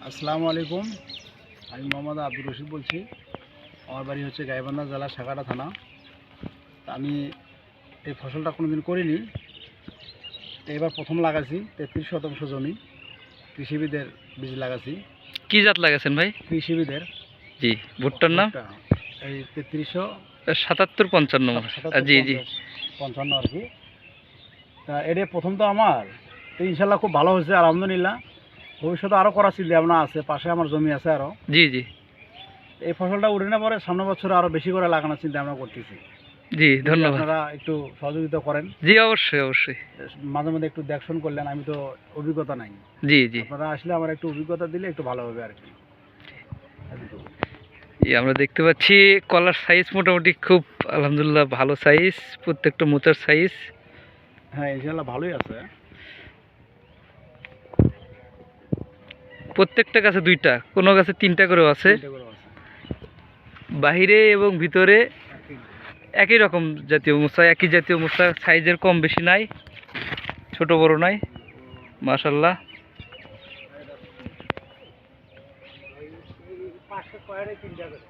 আসসালামু আলাইকুম। আমি মোহাম্মদ আব্দুর রশিদ বলছি। আমার বাড়ি হচ্ছে গাইবান্ধা জেলা সাগাটা থানা। তা আমি এই ফসলটা কোনোদিন করিনি, এবার প্রথম লাগাচ্ছি। 33 শতাংশ জমি কৃষিবিদের বীজ লাগাচ্ছি। কি জাত লাগাছেন ভাই? কৃষিবিদের জি, ভুট্টার নাম ভুট্টা, এই 3300 77-55। জি জি 55 আর কি। তা এটা প্রথম তো আমার, তো ইনশাল্লাহ খুব ভালো হয়েছে আলহামদুলিল্লাহ। ভবিষ্যতে আরও করার চিন্তা ভাবনা আছে, পাশে আমার জমি আছে আরও। জি জি এই ফসলটা উঠে না পরে সামনের বছর আরও বেশি করে লাগানোর চিন্তা আমরা করতেছি। জি যদি ধন্যবাদ। আপনারা একটু সহযোগিতা করেন, জি অবশ্যই অবশ্যই। মাঝে মধ্যে একটু দেখশন করলেন, আমি তো অভিজ্ঞতা নাই। জি জি আপনারা আসলে আমার একটু অভিজ্ঞতা দিলে একটু ভালো হবে আর কি। জি আমরা দেখতে পাচ্ছি কলার সাইজ মোটামুটি খুব আলহামদুলিল্লাহ ভালো সাইজ, প্রত্যেকটা মোচার সাইজ। হ্যাঁ ইনশাল্লাহ ভালোই আছে। প্রত্যেকটা গাছে দুইটা, কোনো গাছে তিনটা করেও আছে। তিনটে করে আছে। বাহিরে এবং ভিতরে একই রকম জাতীয় মোচা, একই জাতীয় মোচা, সাইজের কম বেশি নাই, ছোট বড় নাই। মাশাআল্লাহ। পাশে কয়েকটা তিনটা করে।